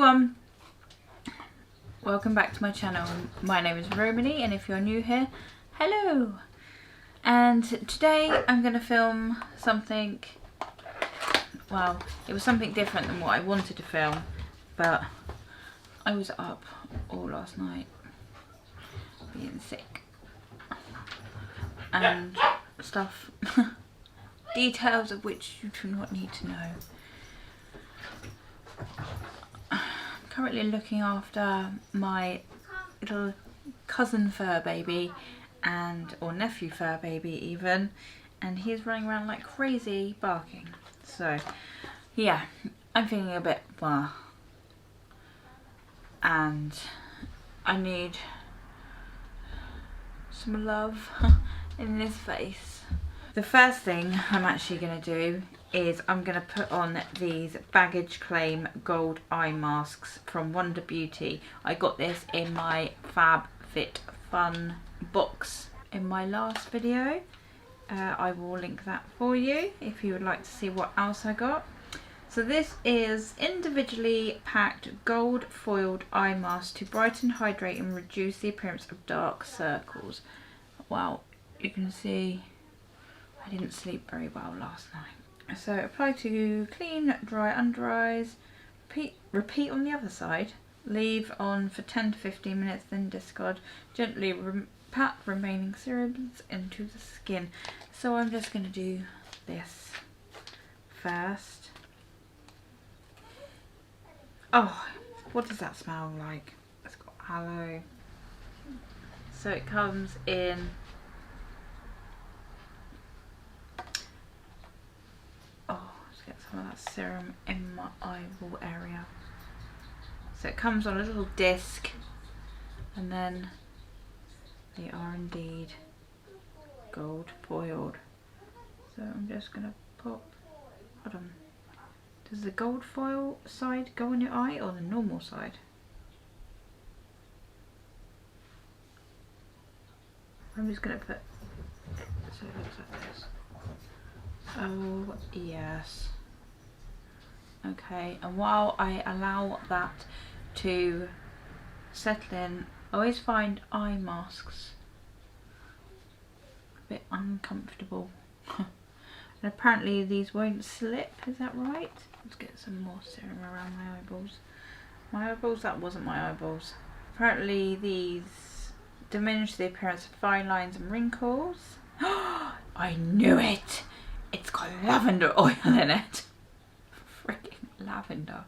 everyone, welcome back to my channel. My name is Romany, and if you're new here, hello. And today I'm going to film something, well, it was something different than what I wanted to film, but I was up all last night being sick and stuff, details of which you do not need to know. I'm currently looking after my little cousin fur baby or nephew fur baby even, and he's running around like crazy barking. So yeah, I'm feeling a bit blah, and I need some love in this face. The first thing I'm actually going to do is I'm going to put on these baggage claim gold eye masks from Wonder Beauty. I got this in my FabFitFun box in my last video. I will link that for you if you would like to see what else I got. So this is individually packed gold foiled eye mask to brighten, hydrate and reduce the appearance of dark circles. Wow, you can see I didn't sleep very well last night. So apply to clean, dry, under eyes, repeat on the other side, leave on for 10 to 15 minutes, then discard. Gently pat remaining serums into the skin. So I'm just going to do this first. Oh, what does that smell like? It's got aloe. So it comes in get some of that serum in my eyeball area. So it comes on a little disc, and then they are indeed gold foiled. So I'm just gonna pop, hold on, does the gold foil side go on your eye or the normal side? I'm just gonna put, so it looks like this. Oh yes. Okay, and while I allow that to settle in, I always find eye masks a bit uncomfortable. And apparently these won't slip, is that right? Let's get some more serum around my eyeballs. My eyeballs? That wasn't my eyeballs. Apparently these diminish the appearance of fine lines and wrinkles. I knew it! It's got lavender oil in it. Freaking lavender.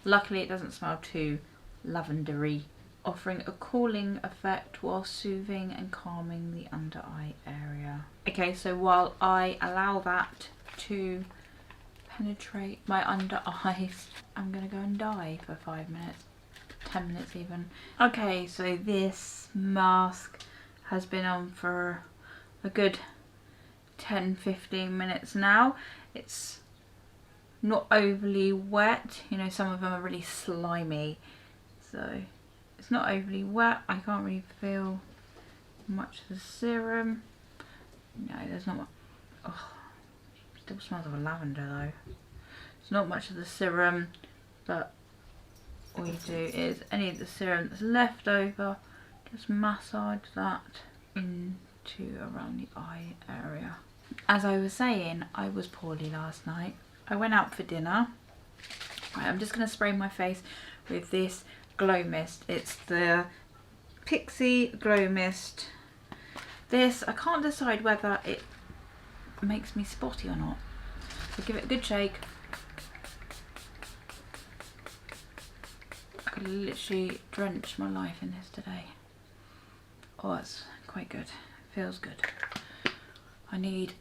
Luckily it doesn't smell too lavendery, offering a cooling effect while soothing and calming the under eye area. Okay, so while I allow that to penetrate my under eyes, I'm gonna go and die for 5 minutes, 10 minutes even. Okay, so this mask has been on for a good 10-15 minutes now. It's not overly wet, you know, some of them are really slimy, so it's not overly wet. I can't really feel much of the serum. No, there's not much. Oh, still smells of lavender though. It's not much of the serum, but all you do is any of the serum that's left over, just massage that into around the eye area. As I was saying, I was poorly last night. I went out for dinner. Right, I'm just going to spray my face with this glow mist. It's the Pixie Glow Mist. This, I can't decide whether it makes me spotty or not. So give it a good shake. I could literally drench my life in this today. Oh, it's quite good. It feels good. I need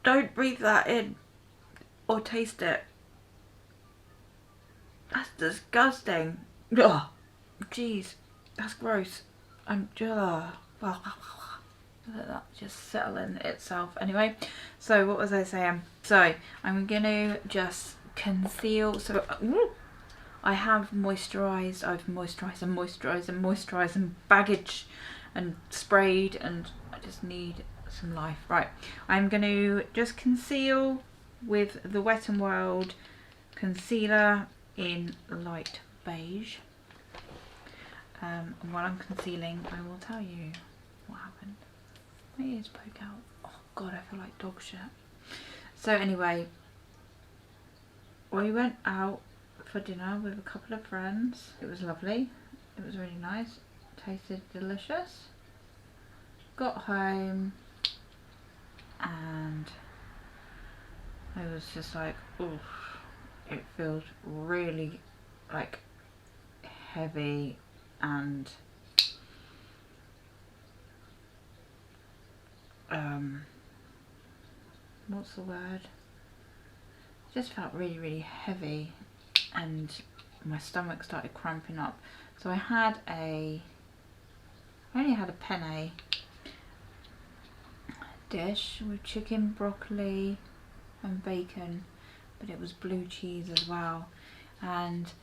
don't breathe that in or taste it. That's disgusting. Ugh. Jeez, that's gross. I'm let that just settle in itself. Anyway, so what was I saying? So I'm gonna just conceal. So I have moisturised, I've moisturised and baggage and sprayed, and I just need some life. Right, I'm going to just conceal with the Wet n Wild concealer in light beige. And while I'm concealing, I will tell you what happened. My ears poke out. Oh god, I feel like dog shit. So anyway, we went out for dinner with a couple of friends. It was lovely. It was really nice. Tasted delicious. Got home and I was just like, oof, it feels really like heavy and what's the word? It just felt really heavy and my stomach started cramping up. So I only had a penne dish with chicken, broccoli and bacon, but it was blue cheese as well, and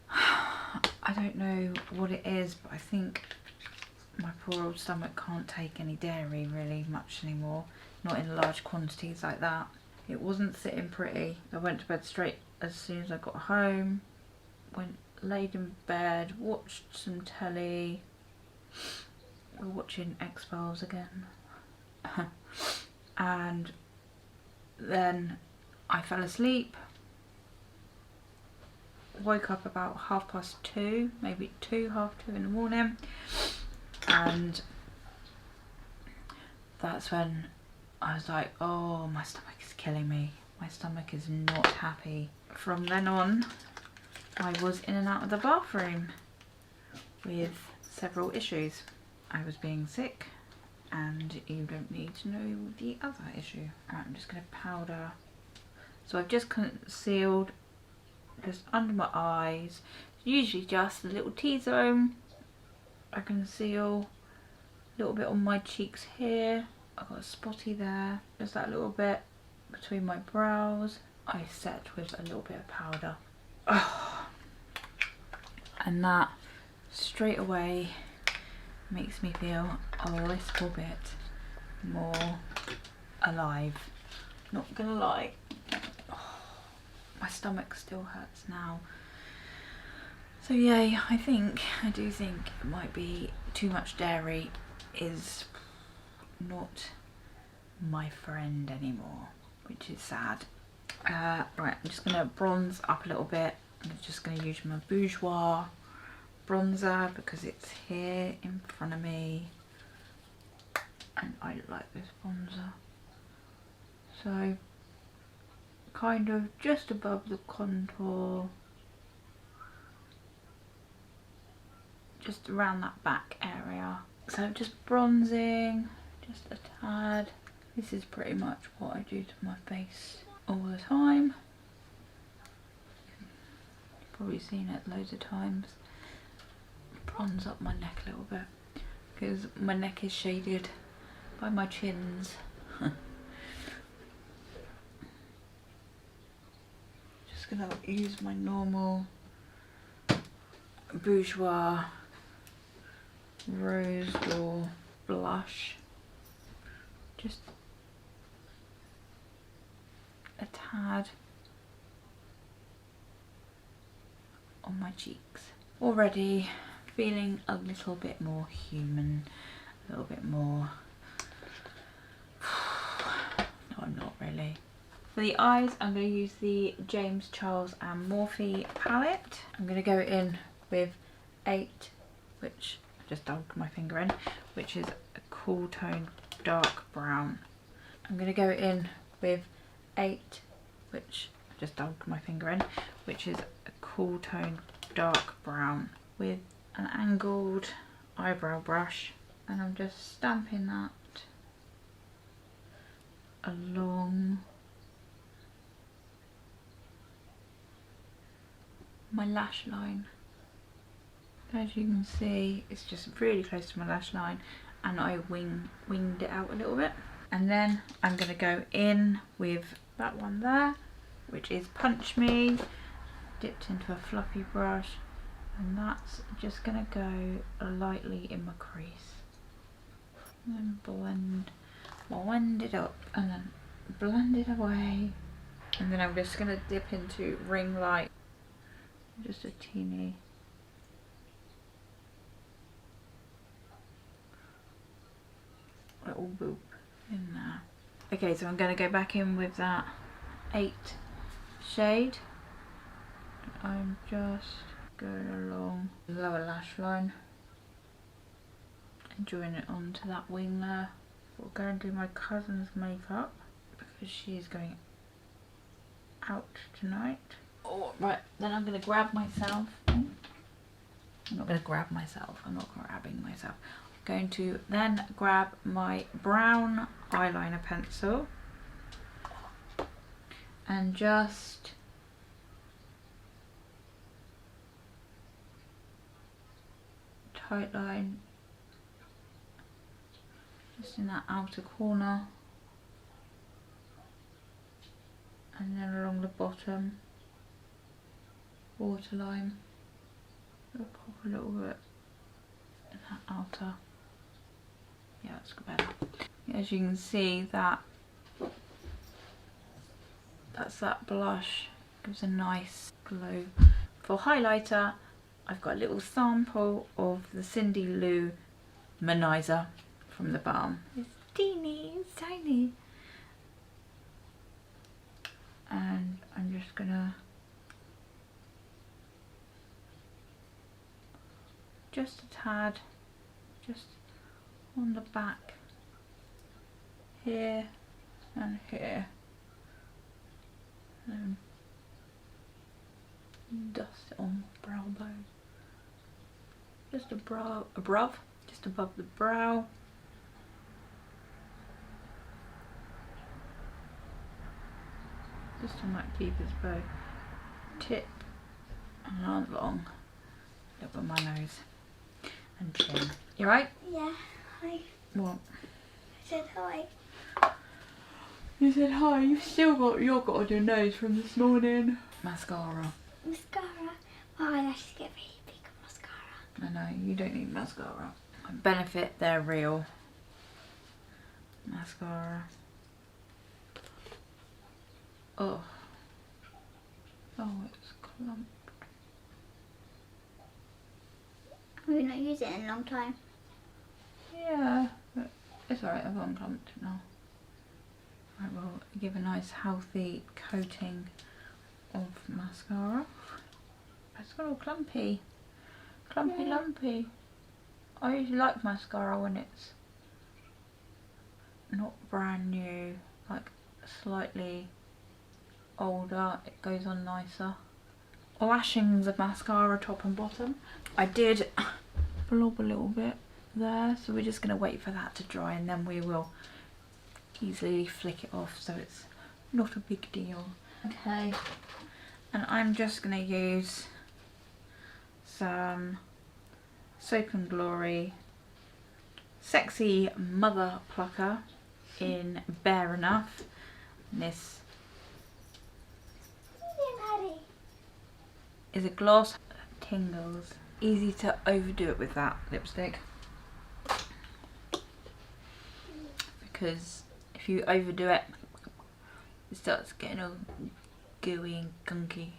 I don't know what it is, but I think my poor old stomach can't take any dairy really much anymore, not in large quantities like that. It wasn't sitting pretty. I went to bed straight as soon as I got home, laid in bed, watched some telly. We're watching X-Files again. And then I fell asleep, woke up about 2:30, maybe 2:30 in the morning, and that's when I was like, oh, my stomach is killing me, my stomach is not happy. From then on I was in and out of the bathroom with several issues. I was being sick, and you don't need to know the other issue. Right, I'm just going to powder. So I've just concealed just under my eyes, usually just a little T-zone. I conceal a little bit on my cheeks here. I've got a spotty there, just that little bit between my brows. I set with a little bit of powder. Oh. And that straight away makes me feel a little bit more alive. Not gonna lie, oh, my stomach still hurts now. So yeah, I do think it might be too much dairy is not my friend anymore, which is sad. Right, I'm just gonna bronze up a little bit. I'm just gonna use my Bourjois bronzer because it's here in front of me and I like this bronzer. So kind of just above the contour, just around that back area. So just bronzing, just a tad. This is pretty much what I do to my face all the time. You've probably seen it loads of times. Bronze up my neck a little bit because my neck is shaded by my chins. Just gonna use my normal Bourjois Rose D'Or blush, just a tad on my cheeks. Already feeling a little bit more human, a little bit more no, I'm not really. For the eyes, I'm going to use the James Charles and Morphe palette. I'm going to go in with 8, which I just dug my finger in, which is a cool tone dark brown. I'm going to go in with 8, which I just dug my finger in, which is a cool tone dark brown, with an angled eyebrow brush, and I'm just stamping that along my lash line. As you can see, it's just really close to my lash line, and I winged it out a little bit. And then I'm going to go in with that one there, which is Punch Me, dipped into a fluffy brush, and that's just going to go lightly in my crease. And then blend it up and then blend it away. And then I'm just going to dip into ring light, just a teeny. Little boop in there. Okay, so I'm going to go back in with that 8 shade. I'm just going along the lower lash line and join it onto that wing there. We'll go and do my cousin's makeup because she's going out tonight. Oh, right, then I'm going to grab myself. I'm not going to grab myself, I'm not grabbing myself. I'm going to then grab my brown eyeliner pencil and just tight line just in that outer corner, and then along the bottom waterline. I'll pop a little bit in that outer. Yeah, that's better. As you can see, that's that blush, gives a nice glow. For highlighter, I've got a little sample of the Cindy Lou Manizer from the Balm. It's teeny, it's tiny. And I'm just gonna just a tad, just on the back here and here, and dust it on the brow bone, just just above the brow. Just on that keeper's bow tip and along up on my nose and chin. You right? Yeah, hi. What? I said hi. You said hi. You've still got yogurt on your nose from this morning. Mascara. Mascara. My eyelashes get really big on mascara. I know, you don't need mascara. Benefit, they're real. Mascara. Oh. Oh, it's clumped. We've not used it in a long time. Yeah, but it's alright, I've unclumped it now. I will give a nice healthy coating of mascara. It's got all clumpy. Clumpy lumpy. I usually like mascara when it's not brand new, like slightly older, it goes on nicer. Lashings of mascara top and bottom. I did blob a little bit there, so we're just going to wait for that to dry and then we will easily flick it off so it's not a big deal. Okay, and I'm just going to use some Soap and Glory Sexy Mother Plucker in Bare Enough. And this is a gloss that tingles. Easy to overdo it with that lipstick, because if you overdo it, it starts getting all gooey and gunky.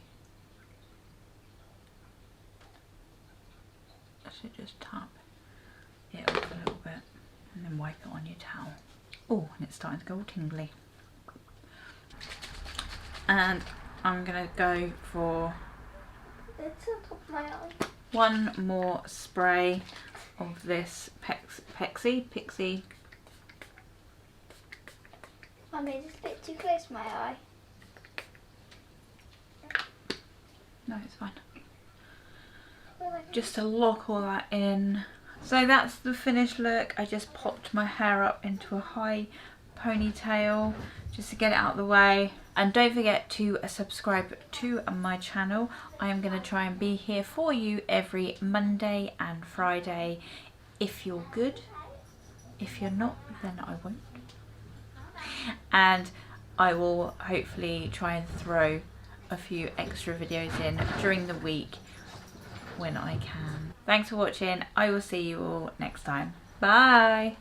So just tap it off a little bit and then wipe it on your towel. Oh, and it's starting to go all tingly. And I'm gonna go for It's on top of my eye. one more spray of this Pixie. I made this a bit too close to my eye. No, it's fine. Just to lock all that in. So that's the finished look. I just popped my hair up into a high ponytail just to get it out of the way. And don't forget to subscribe to my channel. I am going to try and be here for you every Monday and Friday if you're good. If you're not, then I won't. And I will hopefully try and throw a few extra videos in during the week when I can. Thanks for watching. I will see you all next time. Bye!